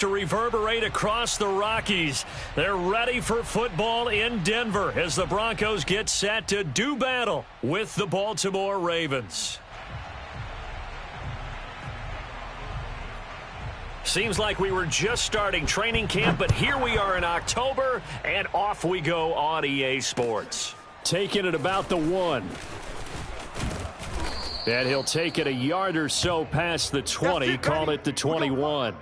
To reverberate across the Rockies. They're ready for football in Denver as the Broncos get set to do battle with the Baltimore Ravens. Seems like we were just starting training camp, but here we are in October, and off we go on EA Sports. Taking it about the 1. And he'll take it a yard or so past the 20, call it the 21.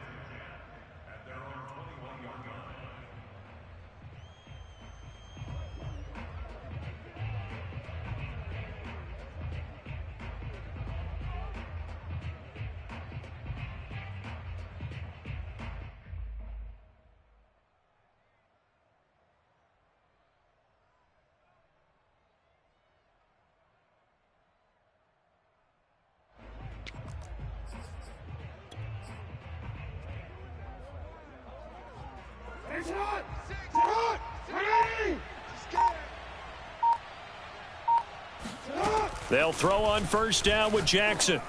They'll throw on first down with Jackson.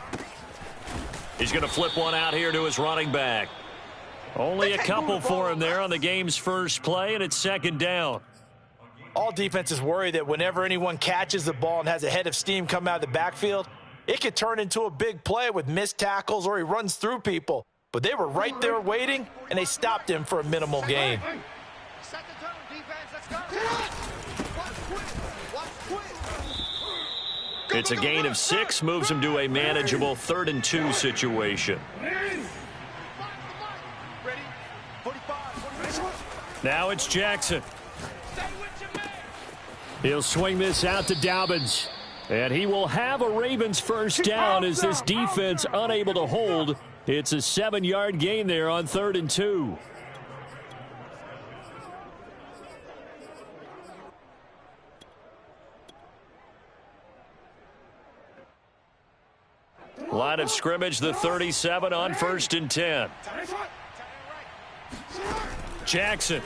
He's going to flip one out here to his running back. Only a couple for him there on the game's first play, and it's second down. All defenses worry that whenever anyone catches the ball and has a head of steam come out of the backfield, it could turn into a big play with missed tackles or he runs through people. But they were right there waiting, and they stopped him for a minimal gain. Set the tone, defense. Let's go. It's a gain of 6, moves him to a manageable 3rd and 2 situation. Now it's Jackson. He'll swing this out to Dobbins. And he will have a Ravens first down as this defense unable to hold. It's a 7-yard gain there on 3rd and 2. Line of scrimmage, the 37 on 1st and 10. Jackson.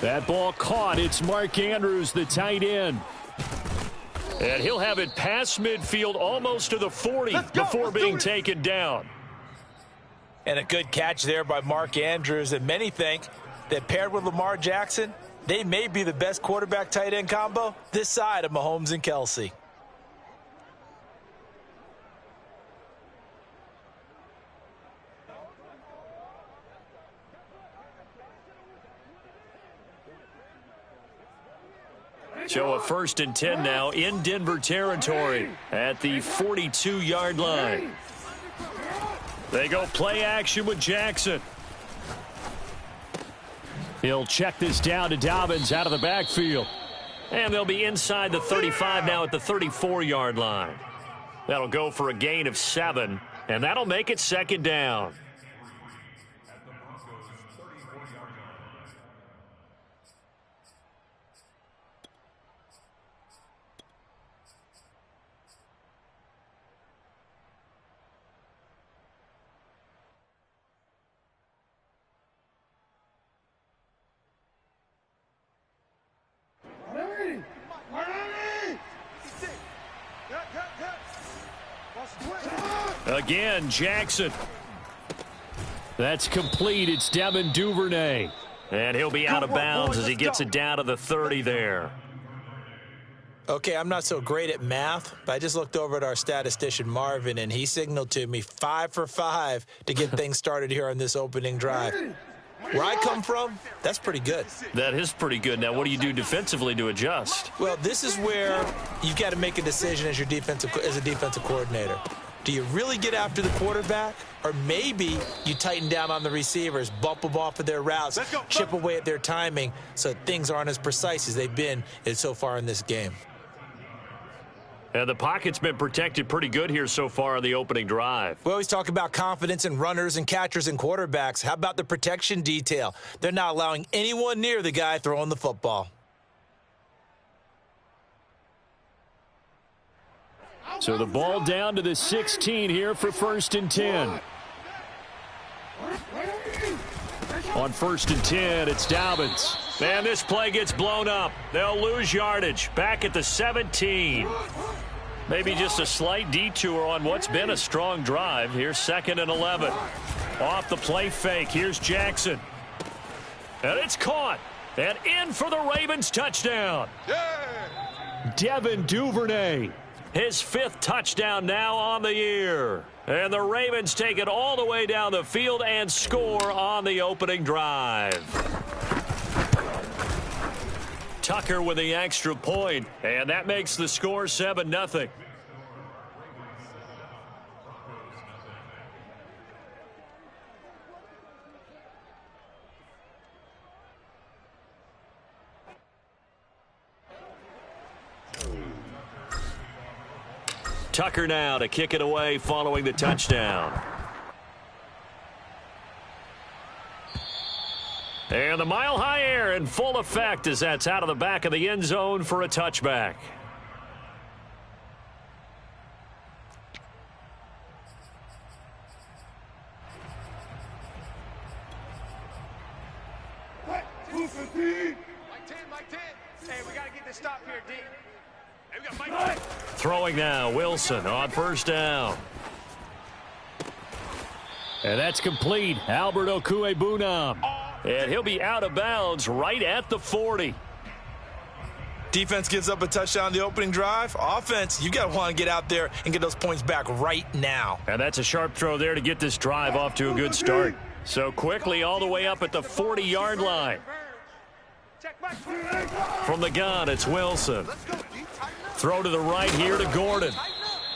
That ball caught. It's Mark Andrews, the tight end. And he'll have it past midfield almost to the 40 before being taken down. And a good catch there by Mark Andrews. And many think that paired with Lamar Jackson, they may be the best quarterback tight end combo this side of Mahomes and Kelsey. So a 1st and 10 now in Denver territory at the 42-yard line. They go play action with Jackson. He'll check this down to Dobbins out of the backfield. And they'll be inside the 35 now at the 34-yard line. That'll go for a gain of 7, and that'll make it second down. Again, Jackson. That's complete. It's Devin Duvernay. And he'll be out of bounds as he gets it down to the 30 there. Okay, I'm not so great at math, but I just looked over at our statistician, Marvin, and he signaled to me 5 for 5 to get things started here on this opening drive. Where I come from, that's pretty good. That is pretty good. Now, what do you do defensively to adjust? Well, this is where you've got to make a decision as a defensive coordinator. Do you really get after the quarterback? Or maybe you tighten down on the receivers, bump them off of their routes, chip away at their timing so things aren't as precise as they've been so far in this game. And the pocket's been protected pretty good here so far on the opening drive. We always talk about confidence in runners and catchers and quarterbacks. How about the protection detail? They're not allowing anyone near the guy throwing the football. So the ball down to the 16 here for 1st and 10. On 1st and 10, it's Dobbins. And this play gets blown up. They'll lose yardage. Back at the 17. Maybe just a slight detour on what's been a strong drive. Here's 2nd and 11. Off the play fake. Here's Jackson. And it's caught. And in for the Ravens touchdown. Devin Duvernay. His 5th touchdown now on the year. And the Ravens take it all the way down the field and score on the opening drive. Tucker with the extra point, and that makes the score 7-0. Tucker now to kick it away following the touchdown. And the mile-high air in full effect as that's out of the back of the end zone for a touchback. Mike 10, Mike 10. Hey, we got to get this stop here, D. Hey, we got Mike 10. Throwing now, Wilson on 1st down. And that's complete. Albert Okwuegbunam. And he'll be out of bounds right at the 40. Defense gives up a touchdown on the opening drive. Offense, you got to want to get out there and get those points back right now. And that's a sharp throw there to get this drive off to a good start. So quickly all the way up at the 40-yard line. From the gun, it's Wilson. Throw to the right here to Gordon.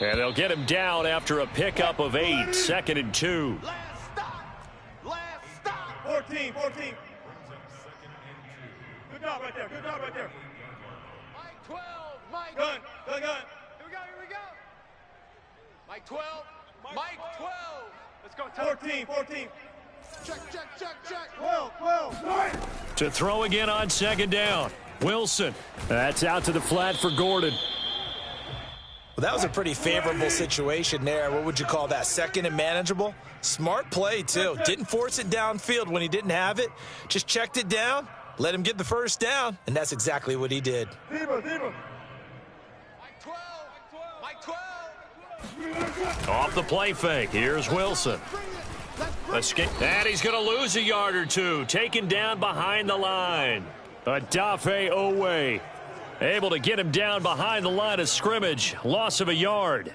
And they'll get him down after a pickup of 8. 2nd and 2. 14. Good job right there. Mike 12. Mike. Gun. Here we go. Mike 12. Mike 12. Let's go. 14. Check. 12. To throw again on 2nd down. Wilson. That's out to the flat for Gordon. Well, that was a pretty favorable situation there. What would you call that? 2nd and manageable? Smart play, too. Didn't force it downfield when he didn't have it. Just checked it down, let him get the 1st down, and that's exactly what he did. Mike 12. Off the play fake. Here's Wilson. Escape. And he's going to lose a yard or two. Taken down behind the line. Adafe Owe. Able to get him down behind the line of scrimmage. Loss of a yard.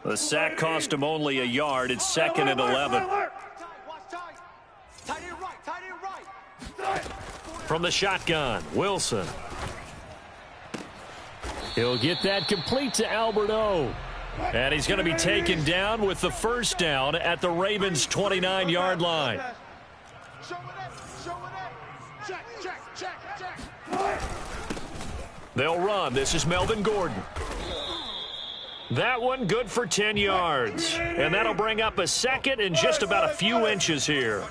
The sack cost him only a yard. It's 2nd and 11. From the shotgun, Wilson. He'll get that complete to Albert O. And he's going to be taken down with the 1st down at the Ravens' 29-yard line. They'll run. This is Melvin Gordon. That one good for 10 yards. And that'll bring up a 2nd and just about a few inches here.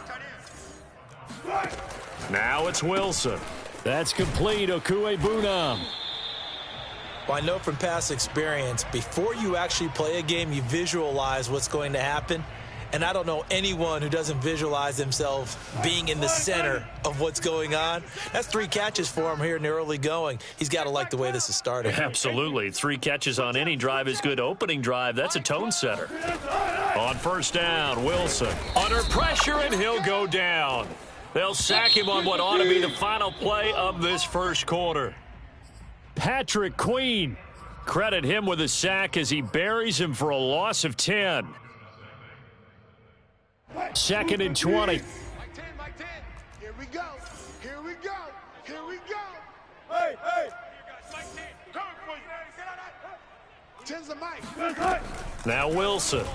Now it's Wilson. That's complete. Okwuegbunam. Well, I know from past experience, before you actually play a game, you visualize what's going to happen. And I don't know anyone who doesn't visualize themselves being in the center of what's going on. That's 3 catches for him here in the early going. He's got to like the way this is starting. Absolutely. 3 catches on any drive is good. Opening drive, that's a tone setter. On 1st down, Wilson. Under pressure, and he'll go down. They'll sack him on what ought to be the final play of this 1st quarter. Patrick Queen. Credit him with a sack as he buries him for a loss of 10. 2nd and 20. Mike 10. Here we go. Hey. Mike 10. Come on, boys. 10's the Mike. Now Wilson.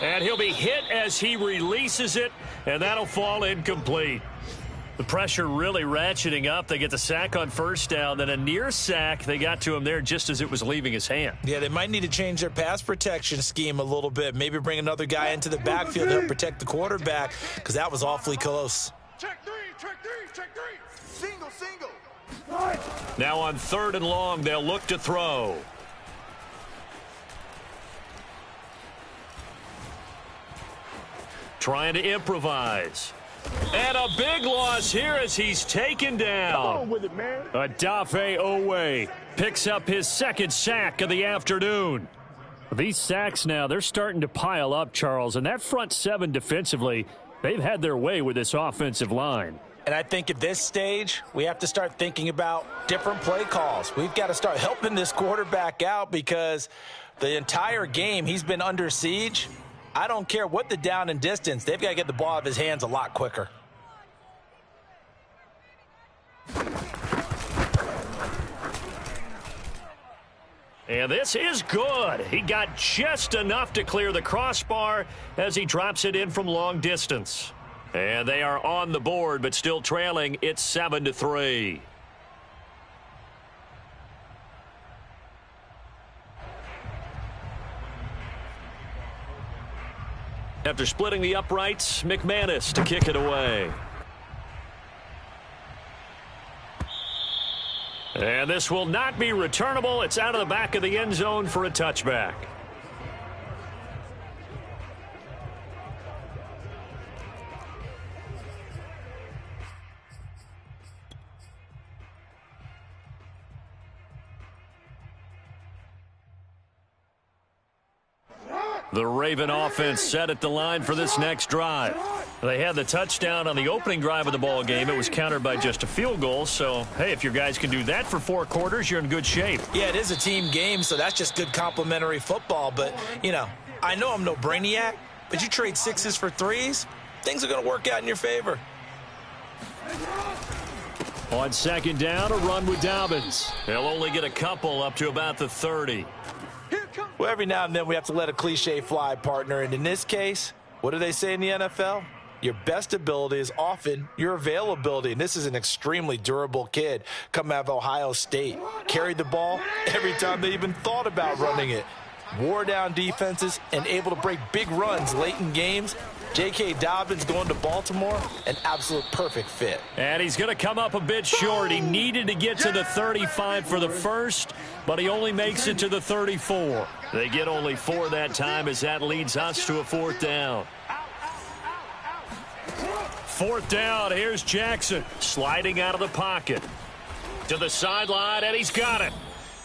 And he'll be hit as he releases it, and that'll fall incomplete. The pressure really ratcheting up. They get the sack on 1st down, then a near sack. They got to him there just as it was leaving his hand. Yeah, they might need to change their pass protection scheme a little bit. Maybe bring another guy into the backfield to help protect the quarterback, because that was awfully close. Check three. Single. Now on 3rd and long, they'll look to throw. trying to improvise. And a big loss here as he's taken down. Come on with it, man. Adafe Owe picks up his second sack of the afternoon. These sacks now, they're starting to pile up, Charles. And that front seven defensively, they've had their way with this offensive line. And I think at this stage, we have to start thinking about different play calls. We've got to start helping this quarterback out because the entire game he's been under siege. I don't care what the down and distance. They've got to get the ball out of his hands a lot quicker. And this is good. He got just enough to clear the crossbar as he drops it in from long distance. And they are on the board, but still trailing. It's 7-3. After splitting the uprights, McManus to kick it away. And this will not be returnable. It's out of the back of the end zone for a touchback. The Raven offense set at the line for this next drive. They had the touchdown on the opening drive of the ball game. It was countered by just a field goal. So, hey, if your guys can do that for 4 quarters, you're in good shape. Yeah, it is a team game, so that's just good complimentary football. But, you know, I know I'm no brainiac, but you trade 6s for 3s, things are going to work out in your favor. On second down, a run with Dobbins. They'll only get a couple up to about the 30. Well, every now and then we have to let a cliche fly, partner. And in this case, what do they say in the NFL? Your best ability is often your availability. And this is an extremely durable kid coming out of Ohio State. Carried the ball every time they even thought about running it. Wore down defenses and able to break big runs late in games. J.K. Dobbins going to Baltimore, an absolute perfect fit. And he's going to come up a bit short. He needed to get to the 35 for the first, but he only makes it to the 34. They get only 4 that time as that leads us to a 4th down. 4th down, here's Jackson sliding out of the pocket. To the sideline, and he's got it.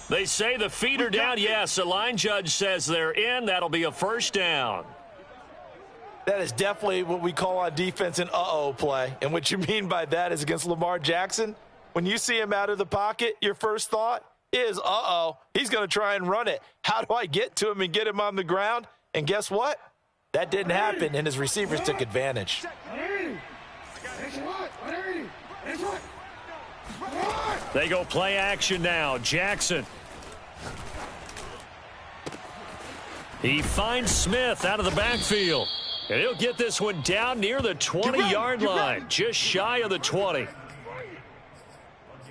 They say the feet are down. Yes, the line judge says they're in. That'll be a 1st down. That is definitely what we call on defense an uh-oh play. And what you mean by that is against Lamar Jackson, when you see him out of the pocket, your first thought is, uh-oh, he's going to try and run it. How do I get to him and get him on the ground? And guess what? That didn't happen, and his receivers took advantage. They go play action now. Jackson. He finds Smith out of the backfield. And he'll get this one down near the 20-yard line, just shy of the 20.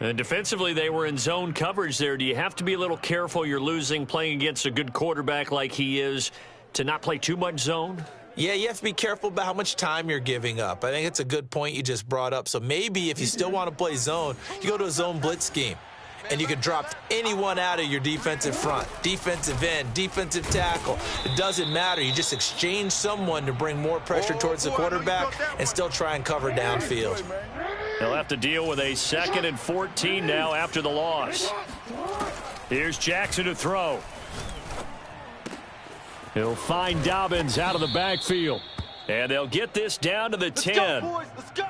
And defensively, they were in zone coverage there. Do you have to be a little careful? You're losing playing against a good quarterback like he is to not play too much zone? Yeah, you have to be careful about how much time you're giving up. I think it's a good point you just brought up. So maybe if you still want to play zone, you go to a zone blitz scheme. And you can drop anyone out of your defensive front, defensive end, defensive tackle. It doesn't matter. You just exchange someone to bring more pressure towards the quarterback and still try and cover downfield. They'll have to deal with a 2nd and 14 now after the loss. Here's Jackson to throw. He'll find Dobbins out of the backfield. And they'll get this down to the 10. Let's go, boys. Let's go.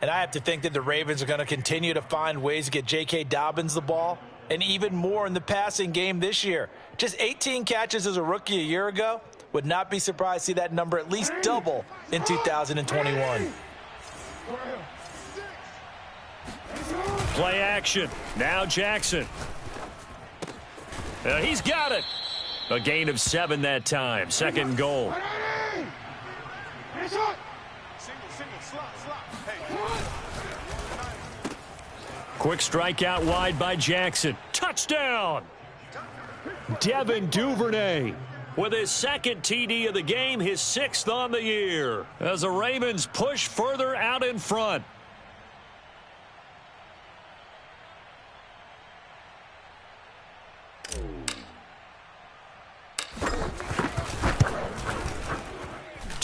And I have to think that the Ravens are going to continue to find ways to get J.K. Dobbins the ball, and even more in the passing game this year. Just 18 catches as a rookie a year ago. Would not be surprised to see that number at least double in 2021. Play action. Now Jackson. He's got it. A gain of 7 that time. 2nd goal. Quick strike out wide by Jackson. Touchdown! Devin Duvernay with his 2nd TD of the game, his 6th on the year, as the Ravens push further out in front.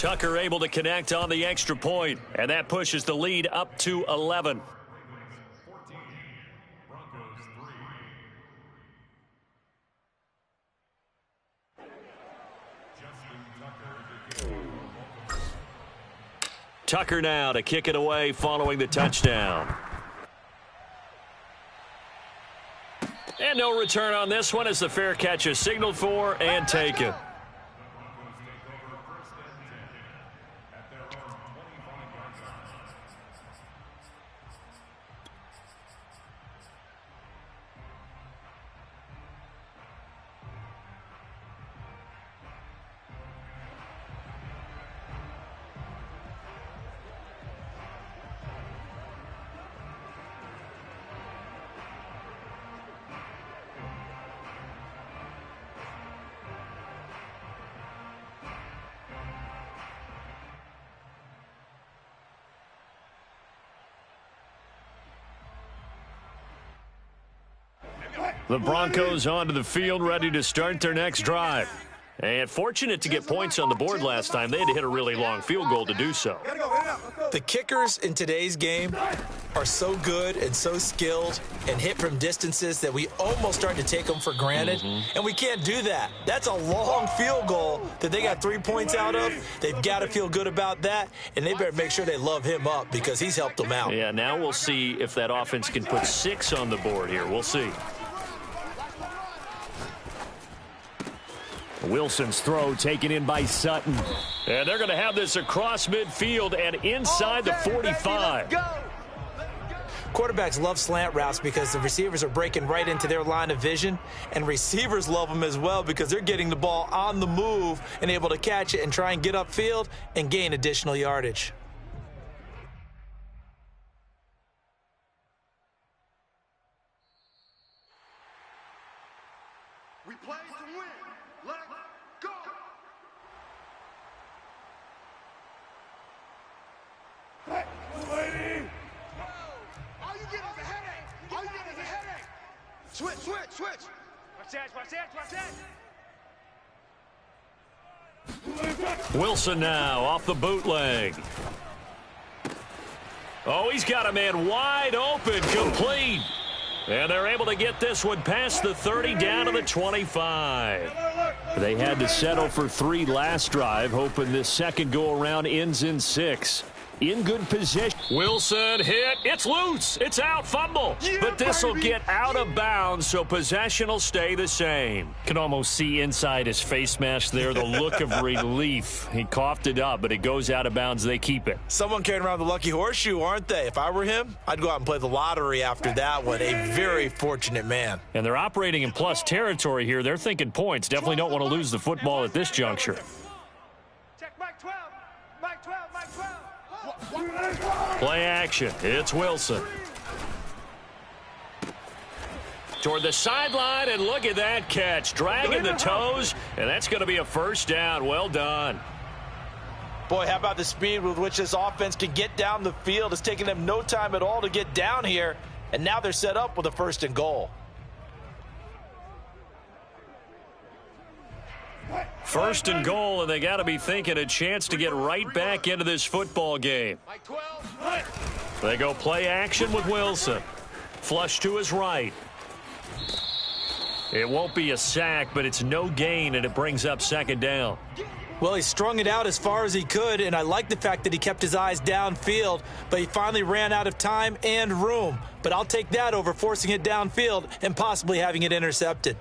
Tucker able to connect on the extra point, and that pushes the lead up to 11. Tucker now to kick it away following the touchdown. And no return on this one as the fair catch is signaled for and taken. The Broncos onto the field, ready to start their next drive. And fortunate to get points on the board last time. They had to hit a really long field goal to do so. The kickers in today's game are so good and so skilled and hit from distances that we almost start to take them for granted. And we can't do that. That's a long field goal that they got 3 points out of. They've got to feel good about that, and they better make sure they love him up because he's helped them out. Yeah, now we'll see if that offense can put 6 on the board here. We'll see. Wilson's throw taken in by Sutton. And they're going to have this across midfield and inside the 45. Quarterbacks love slant routes because the receivers are breaking right into their line of vision, and receivers love them as well because they're getting the ball on the move and able to catch it and try and get upfield and gain additional yardage. We play to win. Let's go. Hey, lady. All you get is a headache. All you get is a headache. Switch. Watch that. Wilson now off the bootleg. Oh, he's got a man wide open, complete. And they're able to get this one past the 30 down to the 25. They had to settle for 3 last drive, hoping this second go-around ends in 6. In good position. Wilson hit. It's loose. It's out. Fumble. But this will get out of bounds, so possession will stay the same. Can almost see inside his face mask there the look of relief. He coughed it up, but it goes out of bounds. They keep it. Someone carrying around the lucky horseshoe, aren't they? If I were him, I'd go out and play the lottery after that one. A very fortunate man. And they're operating in plus territory here. They're thinking points. Definitely don't want to lose the football at this juncture. Check Mike 12. Mike 12. Play action. It's Wilson. Toward the sideline, and look at that catch. Dragging the toes, and that's going to be a first down. Well done. Boy, how about the speed with which this offense can get down the field? It's taking them no time at all to get down here, and now they're set up with a 1st and goal. 1st and goal, and they got to be thinking a chance to get right back into this football game. They go play action with Wilson. Flush to his right. It won't be a sack, but it's no gain, and it brings up 2nd down. Well, he strung it out as far as he could, and I like the fact that he kept his eyes downfield, but he finally ran out of time and room. But I'll take that over forcing it downfield and possibly having it intercepted.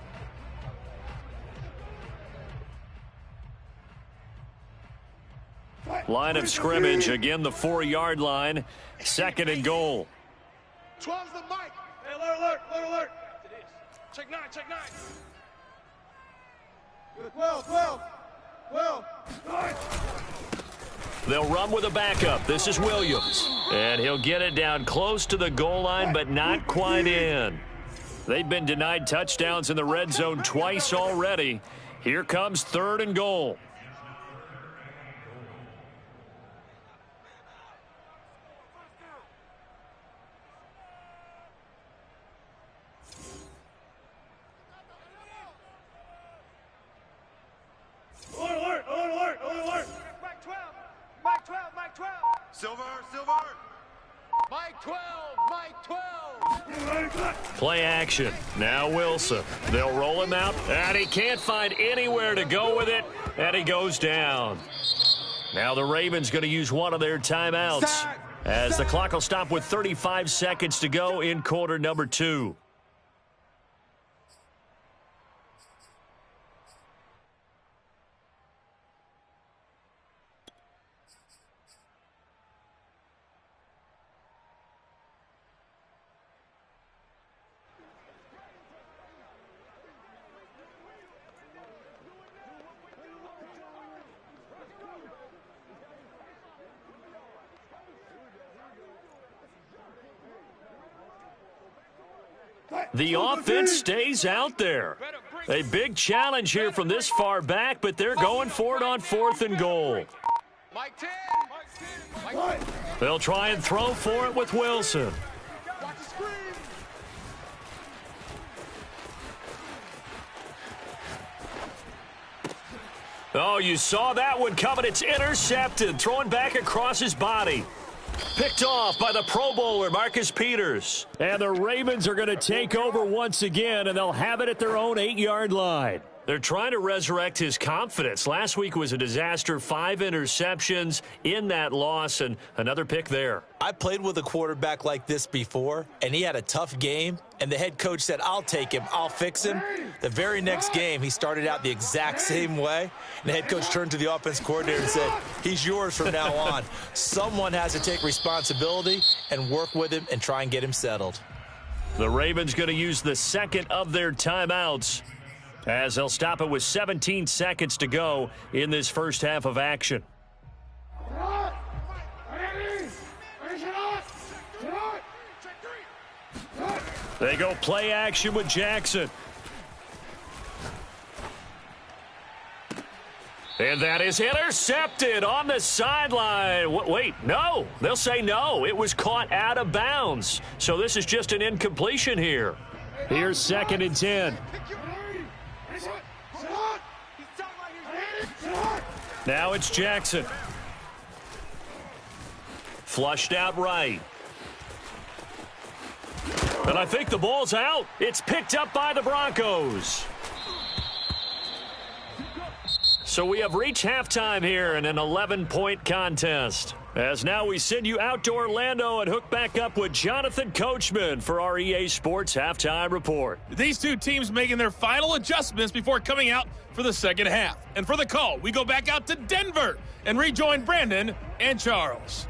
Line of scrimmage, again the 4-yard line. 2nd and goal. 12's the mic. Hey, alert. Check 9. 12. They'll run with a backup. This is Williams. And he'll get it down close to the goal line, but not quite in. They've been denied touchdowns in the red zone twice already. Here comes 3rd and goal. Alert. Play action. Now Wilson. They'll roll him out, and he can't find anywhere to go with it, and he goes down. Now the Ravens going to use one of their timeouts as the clock will stop with 35 seconds to go in quarter number 2. The offense stays out there. A big challenge here from this far back, but they're going for it on 4th and goal. They'll try and throw for it with Wilson. Oh, you saw that one coming. It's intercepted, throwing back across his body. Picked off by the Pro Bowler, Marcus Peters. And the Ravens are going to take over once again, and they'll have it at their own 8-yard line. They're trying to resurrect his confidence. Last week was a disaster, 5 interceptions in that loss, and another pick there. I played with a quarterback like this before, and he had a tough game, and the head coach said, I'll take him, I'll fix him. The very next game, he started out the exact same way, and the head coach turned to the offense coordinator and said, he's yours from now on. Someone has to take responsibility and work with him and try and get him settled. The Ravens going to use the second of their timeouts as they'll stop it with 17 seconds to go in this first half of action. They go play action with Jackson. And that is intercepted on the sideline. Wait, no. They'll say no. It was caught out of bounds. So this is just an incompletion here. Here's 2nd and 10. Now it's Jackson. Flushed out right. And I think the ball's out. It's picked up by the Broncos. So we have reached halftime here in an 11-point contest. As now we send you out to Orlando and hook back up with Jonathan Coachman for our EA Sports Halftime Report. These two teams making their final adjustments before coming out for the second half. And for the call, we go back out to Denver and rejoin Brandon and Charles.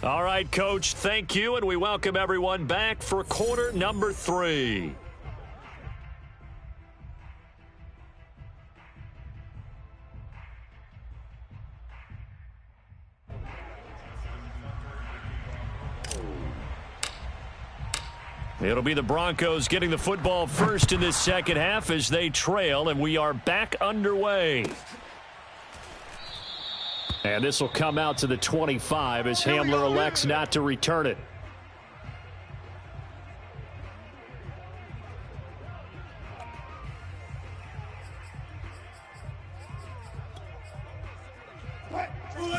All right, Coach, thank you, and we welcome everyone back for quarter number 3. It'll be the Broncos getting the football first in this second half as they trail, and we are back underway. And this will come out to the 25 as Hamler elects not to return it.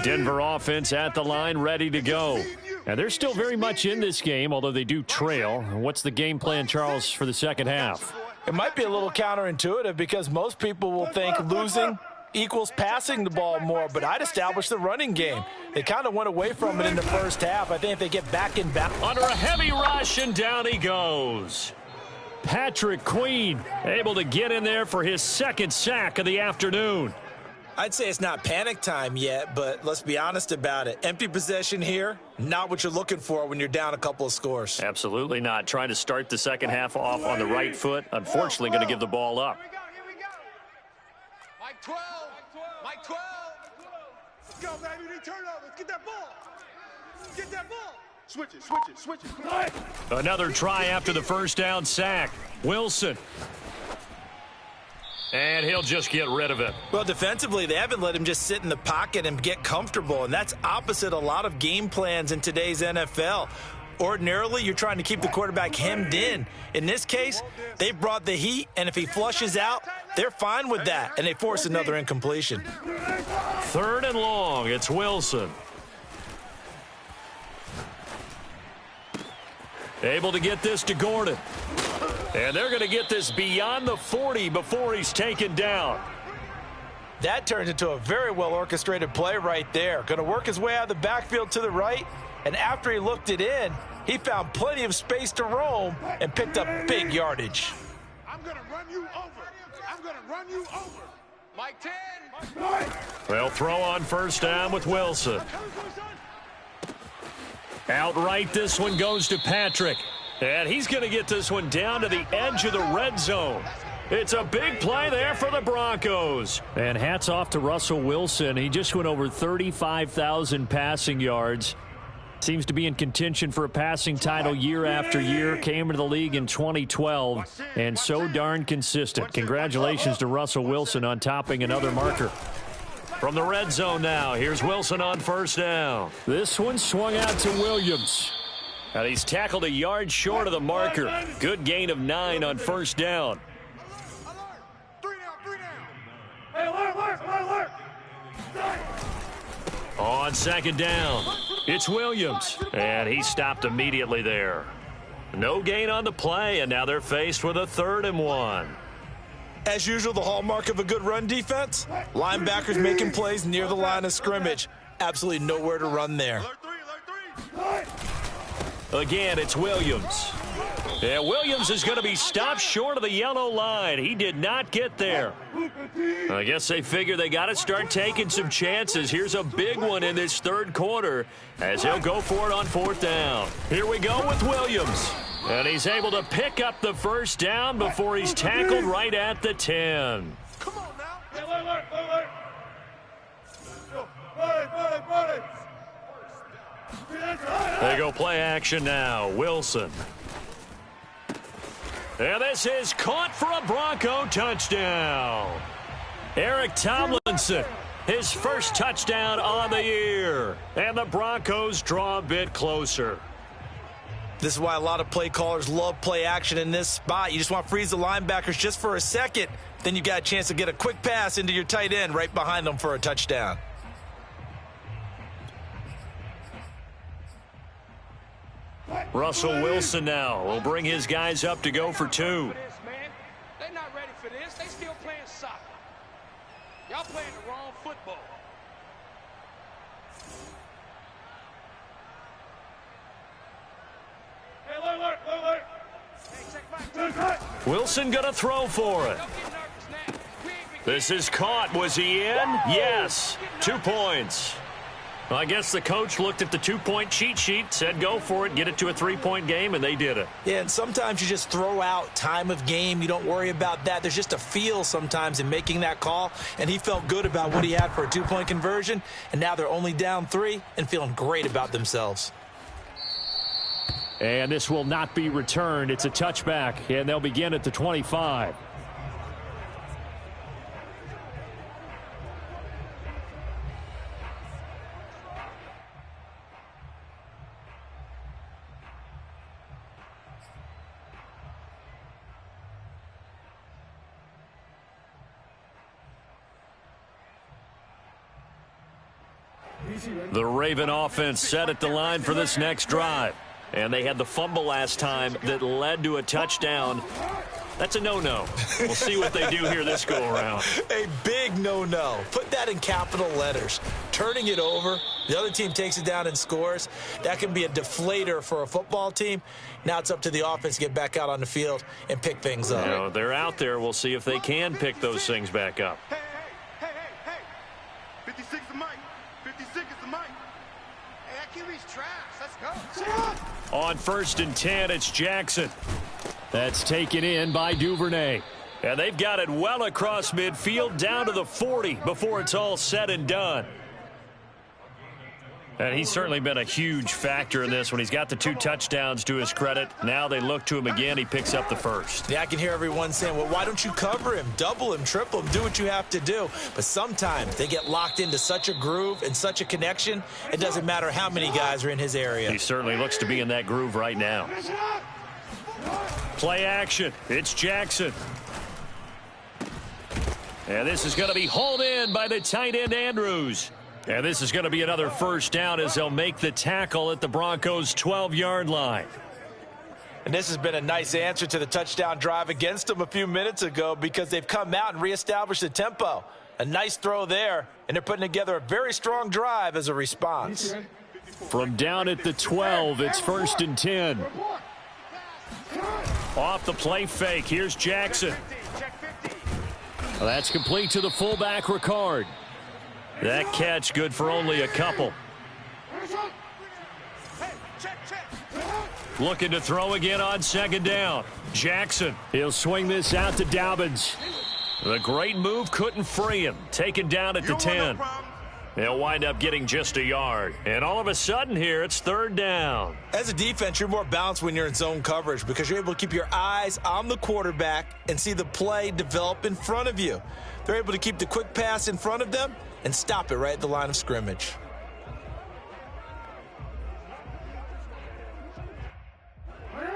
Denver offense at the line, ready to go. And they're still very much in this game, although they do trail. What's the game plan, Charles, for the second half? It might be a little counterintuitive because most people will think losing equals passing the ball more, but I'd establish the running game. They kind of went away from it in the first half. I think if they get back in balance. Under a heavy rush, and down he goes. Patrick Queen able to get in there for his second sack of the afternoon. I'd say it's not panic time yet, but let's be honest about it. Empty possession here, not what you're looking for when you're down a couple of scores. Absolutely not. Trying to start the second half off on the right foot. Unfortunately, going to give the ball up. Mike 12. Mike 12. Let's go, baby. We need turnovers. Get that ball. Get that ball. Switch it, switch it, switch it. Another try after the first down sack. Wilson. And he'll just get rid of it. Well, defensively, they haven't let him just sit in the pocket and get comfortable, and that's opposite a lot of game plans in today's NFL. Ordinarily, you're trying to keep the quarterback hemmed in. In this case, they brought the heat, and if he flushes out, they're fine with that, and they force another incompletion. 3rd and long. It's Wilson. Able to get this to Gordon. And they're going to get this beyond the 40 before he's taken down. That turns into a very well-orchestrated play right there. Going to work his way out of the backfield to the right, and after he looked it in, he found plenty of space to roam and picked up big yardage. I'm going to run you over. I'm going to run you over. Mike 10. They'll throw on 1st down with Wilson. Outright, this one goes to Patrick. And he's going to get this one down to the edge of the red zone. It's a big play there for the Broncos. And hats off to Russell Wilson. He just went over 35,000 passing yards. Seems to be in contention for a passing title year after year. Came into the league in 2012 and so darn consistent. Congratulations to Russell Wilson on topping another marker. From the red zone now, here's Wilson on 1st down. This one swung out to Williams. And he's tackled a yard short of the marker. Good gain of 9 on 1st down. On 2nd down, it's Williams. And he stopped immediately there. No gain on the play, and now they're faced with a 3rd and 1. As usual, the hallmark of a good run defense, linebackers making plays near the line of scrimmage. Absolutely nowhere to run there. Again, it's Williams. Yeah, Williams is going to be stopped short of the yellow line. He did not get there. I guess they figure they got to start taking some chances. Here's a big one in this 3rd quarter as he'll go for it on 4th down. Here we go with Williams. And he's able to pick up the 1st down before he's tackled right at the 10. Come on now. They go play action now. Wilson. And this is caught for a Bronco touchdown. Eric Tomlinson, his first touchdown on the year. And the Broncos draw a bit closer. This is why a lot of play callers love play action in this spot. You just want to freeze the linebackers just for a second. Then you got a chance to get a quick pass into your tight end right behind them for a touchdown. Russell Wilson now will bring his guys up to go for 2. They're not ready for this. They still playing soccer. Y'all playing the wrong football. Wilson gonna throw for it. This is caught. Was he in? Yes. 2 points. Well, I guess the coach looked at the 2-point cheat sheet, said go for it, get it to a 3-point game, and they did it. Yeah, and sometimes you just throw out time of game. You don't worry about that. There's just a feel sometimes in making that call, and he felt good about what he had for a 2-point conversion, and now they're only down 3 and feeling great about themselves. And this will not be returned. It's a touchback, and they'll begin at the 25. The Raven offense set at the line for this next drive. And they had the fumble last time that led to a touchdown. That's a no-no. We'll see what they do here this go-around. A big no-no. Put that in capital letters. Turning it over, the other team takes it down and scores. That can be a deflator for a football team. Now it's up to the offense to get back out on the field and pick things up. You know, they're out there. We'll see if they can pick those things back up. Hey. 56 is Mike. 56 is the Mike. Hey, that QB's trash. Let's go. On 1st and 10, it's Jackson. That's taken in by Duvernay. And they've got it well across midfield down to the 40 before it's all said and done. And he's certainly been a huge factor in this when he's got the 2 touchdowns to his credit. Now they look to him again. He picks up the first. Yeah, I can hear everyone saying, well, why don't you cover him, double him, triple him, do what you have to do. But sometimes they get locked into such a groove and such a connection, it doesn't matter how many guys are in his area. He certainly looks to be in that groove right now. Play action. It's Jackson. And this is going to be hauled in by the tight end Andrews. And this is going to be another first down as they'll make the tackle at the Broncos' 12-yard line. And this has been a nice answer to the touchdown drive against them a few minutes ago because they've come out and reestablished the tempo. A nice throw there, and they're putting together a very strong drive as a response. From down at the 12, it's 1st and 10. Off the play fake, here's Jackson. Well, that's complete to the fullback, Ricard. That catch good for only a couple. Looking to throw again on 2nd down. Jackson, he'll swing this out to Dobbins. The great move couldn't free him. Taken down at the 10. They'll wind up getting just a yard. And all of a sudden here, it's 3rd down. As a defense, you're more balanced when you're in zone coverage because you're able to keep your eyes on the quarterback and see the play develop in front of you. They're able to keep the quick pass in front of them and stop it right at the line of scrimmage.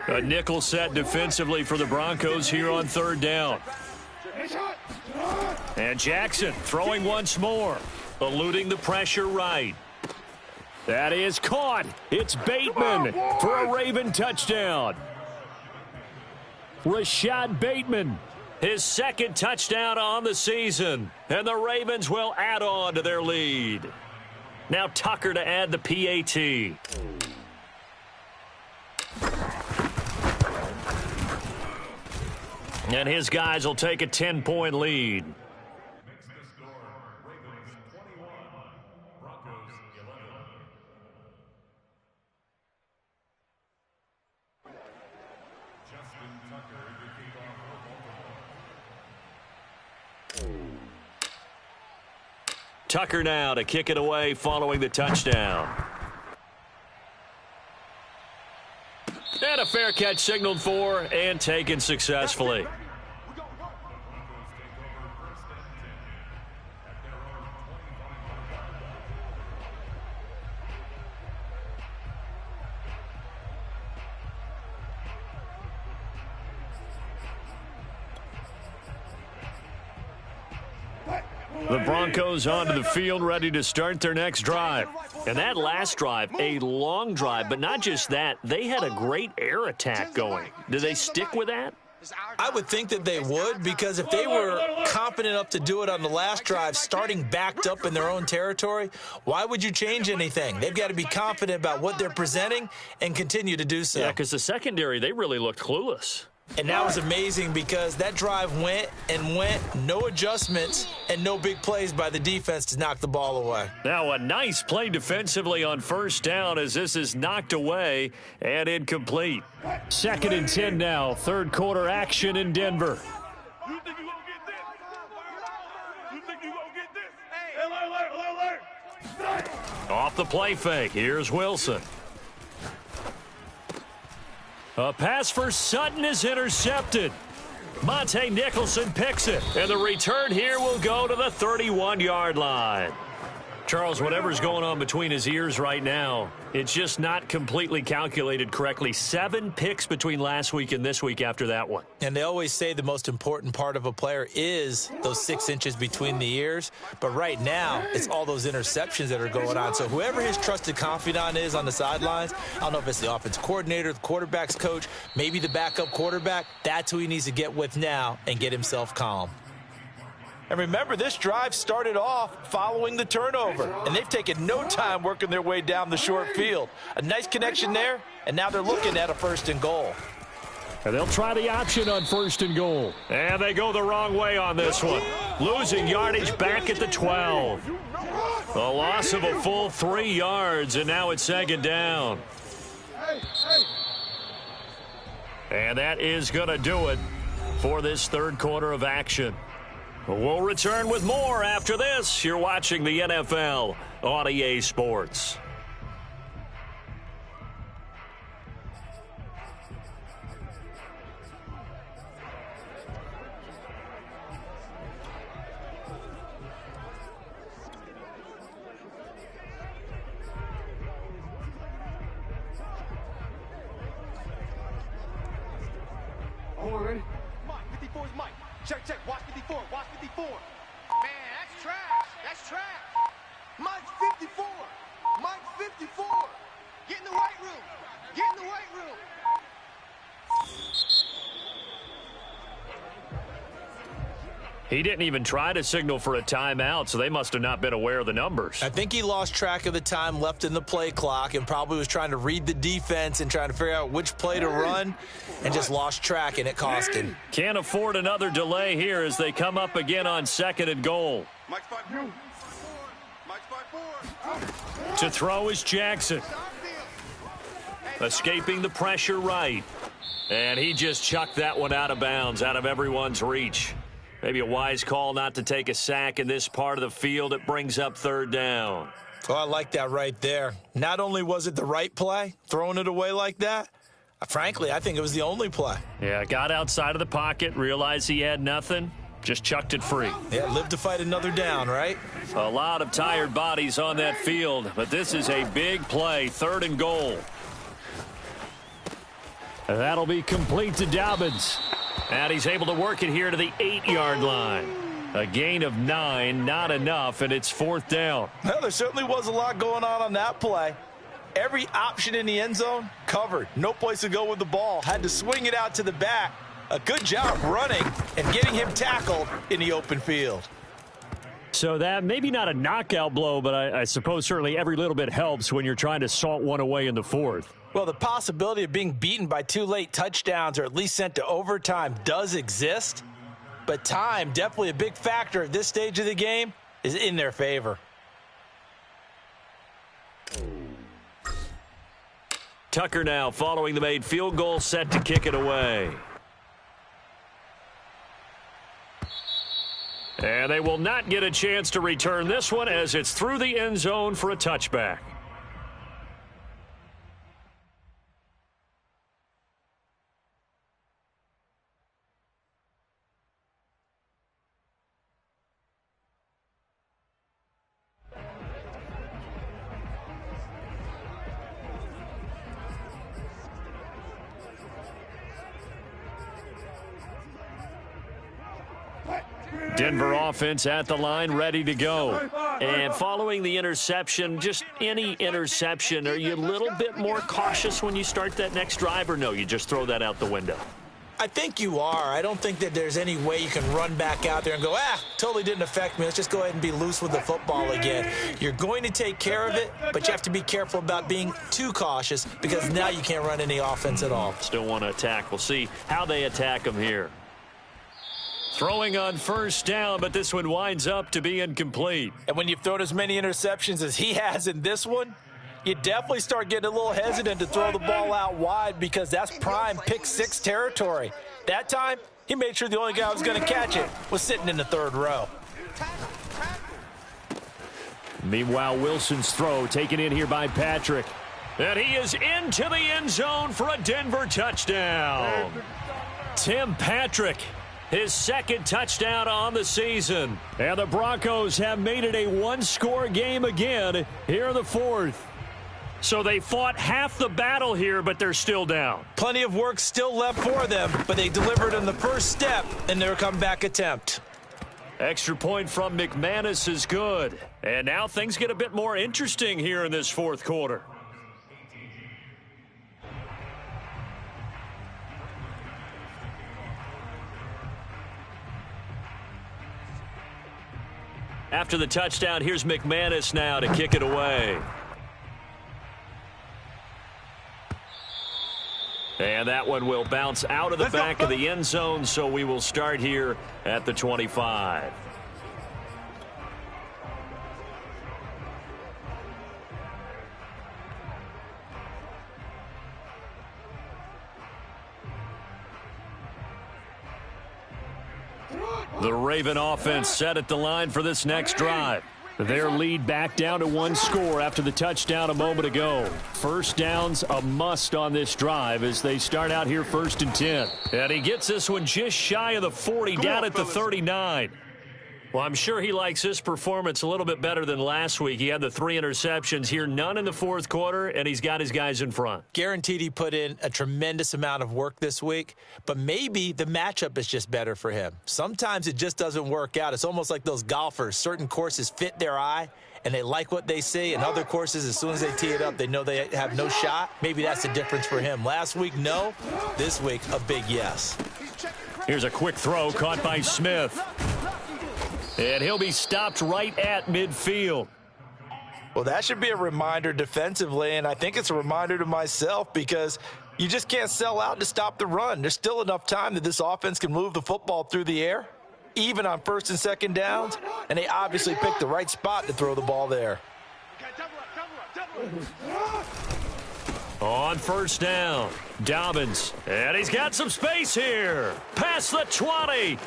A nickel set defensively for the Broncos here on 3rd down. And Jackson throwing once more, eluding the pressure right. That is caught. It's Bateman for a Raven touchdown. Rashad Bateman, his 2nd touchdown on the season. And the Ravens will add on to their lead. Now Tucker to add the PAT. And his guys will take a 10-point lead. Tucker now to kick it away following the touchdown. And a fair catch signaled for and taken successfully. The Broncos onto the field, ready to start their next drive. And that last drive, a long drive, but not just that. They had a great air attack going. Do they stick with that? I would think that they would, because if they were confident enough to do it on the last drive, starting backed up in their own territory, why would you change anything? They've got to be confident about what they're presenting and continue to do so. Yeah, because the secondary, they really looked clueless. And that was amazing because that drive went and went, no adjustments and no big plays by the defense to knock the ball away. Now a nice play defensively on 1st down as this is knocked away and incomplete. 2nd and 10 now, 3rd quarter action in Denver. You think you gonna get this? You think you gonna get this? Hey, alert. Off the play fake, here's Wilson. A pass for Sutton is intercepted. Monte Nicholson picks it, and the return here will go to the 31-yard line. Charles, whatever's going on between his ears right now, it's just not completely calculated correctly. 7 picks between last week and this week after that one. And they always say the most important part of a player is those 6 inches between the ears. But right now, it's all those interceptions that are going on. So whoever his trusted confidant is on the sidelines, I don't know if it's the offense coordinator, the quarterback's coach, maybe the backup quarterback, that's who he needs to get with now and get himself calm. And remember, this drive started off following the turnover, and they've taken no time working their way down the short field. A nice connection there, and now they're looking at a 1st and goal. And they'll try the option on 1st and goal. And they go the wrong way on this one. Losing yardage back at the 12. A loss of a full 3 yards, and now it's 2nd down. And that is going to do it for this 3rd quarter of action. We'll return with more after this. You're watching the NFL on EA Sports. Hold on, ready? Mike, 54 is Mike. Check, check. Watch 54. Watch 54. Man, that's trash. That's trash. Mike's 54. Mike's 54. Get in the weight room. Get in the weight room. He didn't even try to signal for a timeout, so they must have not been aware of the numbers. I think he lost track of the time left in the play clock and probably was trying to read the defense and trying to figure out which play to run and just lost track, and it cost him. Can't afford another delay here as they come up again on 2nd and goal. Mike's 5-4. Mike's 5-4. To throw is Jackson. Escaping the pressure right. And he just chucked that one out of bounds, out of everyone's reach. Maybe a wise call not to take a sack in this part of the field. It brings up 3rd down. Oh, I like that right there. Not only was it the right play, throwing it away like that, frankly, I think it was the only play. Yeah, got outside of the pocket, realized he had nothing, just chucked it free. Yeah, live to fight another down, right? A lot of tired bodies on that field, but this is a big play, 3rd and goal. That'll be complete to Dobbins. And he's able to work it here to the 8-yard line. A gain of 9, not enough, and it's 4th down. Well, there certainly was a lot going on that play. Every option in the end zone covered. No place to go with the ball. Had to swing it out to the back. A good job running and getting him tackled in the open field. So that maybe not a knockout blow, but I suppose certainly every little bit helps when you're trying to salt one away in the 4th. Well, the possibility of being beaten by 2 late touchdowns or at least sent to overtime does exist. But time, definitely a big factor at this stage of the game, is in their favor. Tucker now following the made field goal, set to kick it away. And they will not get a chance to return this one as it's through the end zone for a touchback. Denver offense at the line, ready to go. And following the interception, just any interception, are you a little bit more cautious when you start that next drive, or no, you just throw that out the window? I think you are. I don't think that there's any way you can run back out there and go, totally didn't affect me. Let's just go ahead and be loose with the football again. You're going to take care of it, but you have to be careful about being too cautious because now you can't run any offense at all. Still want to attack. We'll see how they attack them here. Throwing on 1st down, but this one winds up to be incomplete. And when you've thrown as many interceptions as he has in this one, you definitely start getting a little hesitant to throw the ball out wide because that's prime pick 6 territory. That time, he made sure the only guy who was going to catch it was sitting in the 3rd row. Meanwhile, Wilson's throw taken in here by Patrick. And he is into the end zone for a Denver touchdown. Tim Patrick, his 2nd touchdown on the season. And the Broncos have made it a 1-score game again here in the 4th. So they fought half the battle here, but they're still down. Plenty of work still left for them, but they delivered on the first step in their comeback attempt. Extra point from McManus is good. And now things get a bit more interesting here in this 4th quarter. After the touchdown, here's McManus now to kick it away. And that one will bounce out of the back of the end zone, so we will start here at the 25. The Raven offense set at the line for this next drive. Their lead back down to 1 score after the touchdown a moment ago. 1st downs a must on this drive as they start out here 1st and 10. And he gets this one just shy of the 40, down at the 39. Well, I'm sure he likes this performance a little bit better than last week. He had the 3 interceptions here, none in the fourth quarter, and he's got his guys in front. Guaranteed he put in a tremendous amount of work this week, but maybe the matchup is just better for him. Sometimes it just doesn't work out. It's almost like those golfers. Certain courses fit their eye, and they like what they see, and other courses, as soon as they tee it up, they know they have no shot. Maybe that's the difference for him. Last week, no. This week, a big yes. Here's a quick throw caught by Smith. And he'll be stopped right at midfield. Well, that should be a reminder defensively, and I think it's a reminder to myself because you just can't sell out to stop the run. There's still enough time that this offense can move the football through the air, even on first and second downs, and they obviously picked the right spot to throw the ball there. On first down, Dobbins, and he's got some space here. Past the 20.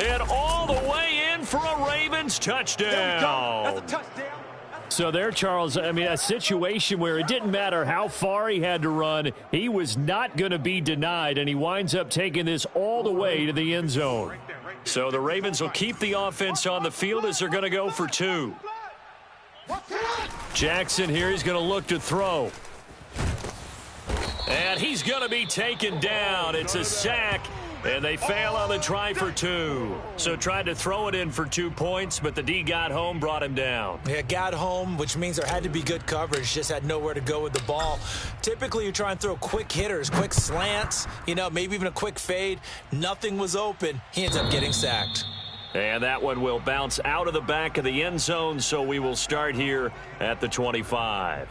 And all the way in for a Ravens touchdown. That's a touchdown. So there, Charles, I mean, a situation where it didn't matter how far he had to run, he was not going to be denied, and he winds up taking this all the way to the end zone. So the Ravens will keep the offense on the field as they're going to go for 2. Jackson here, he's going to look to throw. And he's going to be taken down. It's a sack. And they fail on the try for 2. So tried to throw it in for 2 points, but the D got home, brought him down. Yeah, got home, which means there had to be good coverage. Just had nowhere to go with the ball. Typically, you try and throw quick hitters, quick slants, maybe even a quick fade. Nothing was open. He ends up getting sacked. And that one will bounce out of the back of the end zone, so we will start here at the 25.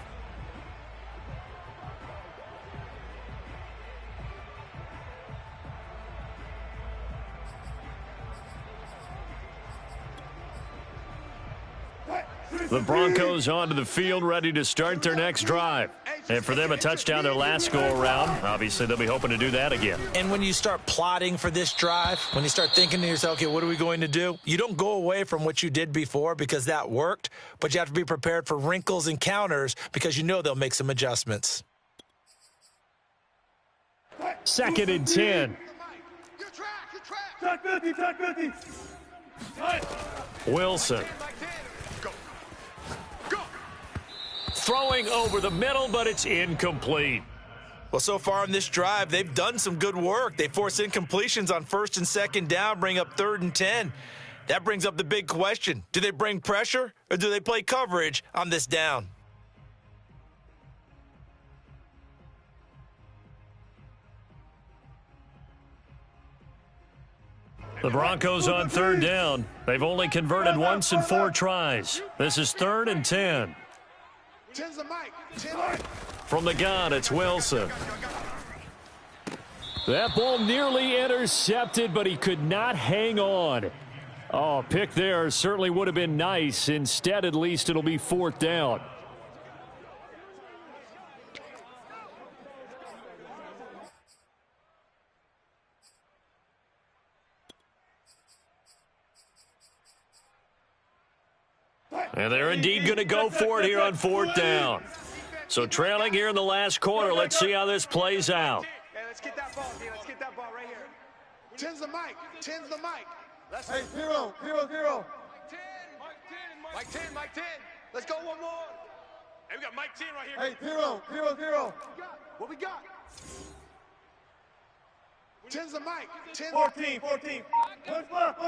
The Broncos onto the field, ready to start their next drive. And for them, a touchdown their last go-around. Obviously, they'll be hoping to do that again. And when you start plotting for this drive, when you start thinking to yourself, okay, what are we going to do? You don't go away from what you did before because that worked, but you have to be prepared for wrinkles and counters because you know they'll make some adjustments. 2nd and 10. Wilson. Throwing over the middle, but it's incomplete. Well, so far in this drive, they've done some good work. They force incompletions on first and second down, bring up 3rd and 10. That brings up the big question. Do they bring pressure or do they play coverage on this down? The Broncos on 3rd down. They've only converted once in 4 tries. This is 3rd and 10. From the gun, it's Wilson. That ball nearly intercepted, but he could not hang on. Oh, pick there certainly would have been nice. Instead, at least it'll be 4th down. And they're indeed going to go for it here on 4th down. So trailing here in the last quarter. Let's see how this plays out. Hey, let's get that ball, D. Let's get that ball right here. 10's the mic. 10's the mic. Hey, 0, 0, 0. Mike 10, Mike 10. Let's go one more. Hey, we got Mike 10 right here. Hey, 0, 0, 0. What we got? 10's the mic. 10. 14, 14. Push left.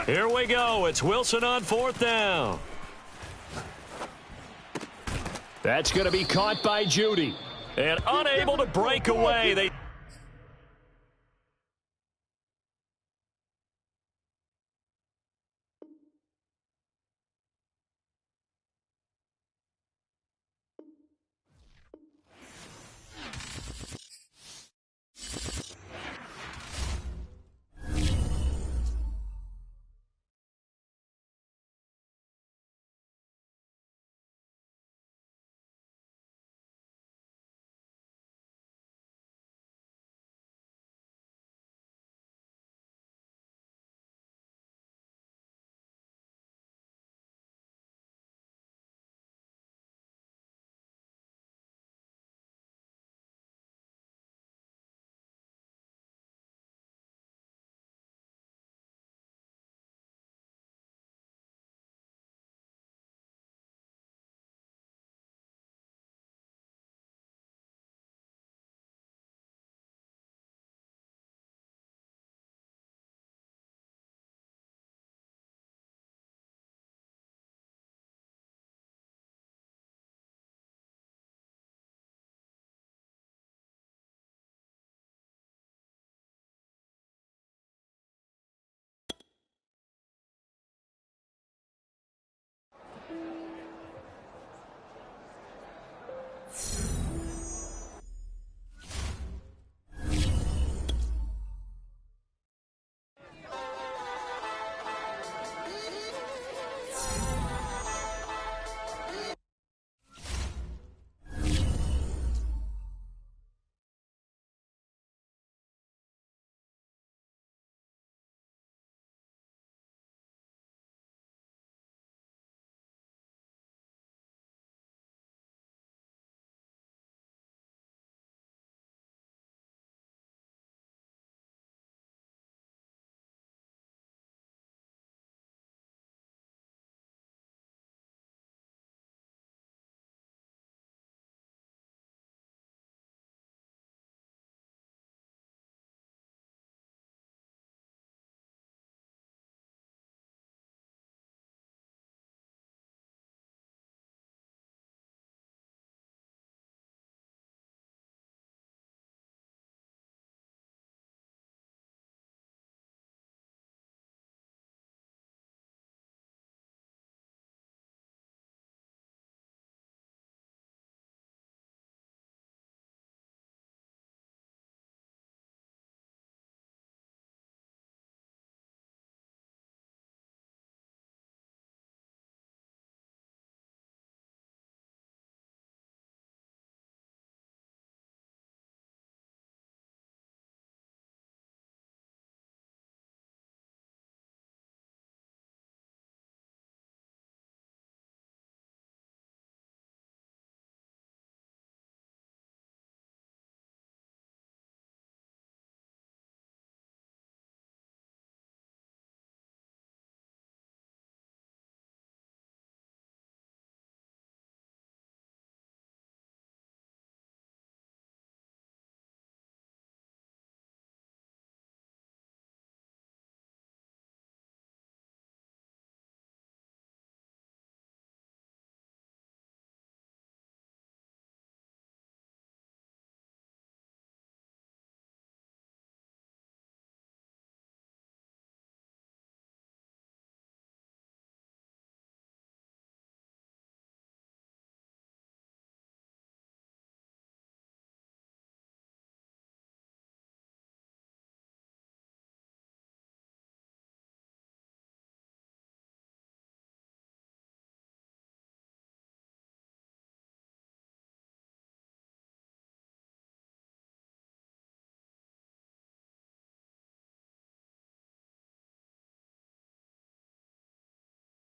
Here we go. It's Wilson on 4th down. That's going to be caught by Judy. And unable to break away. They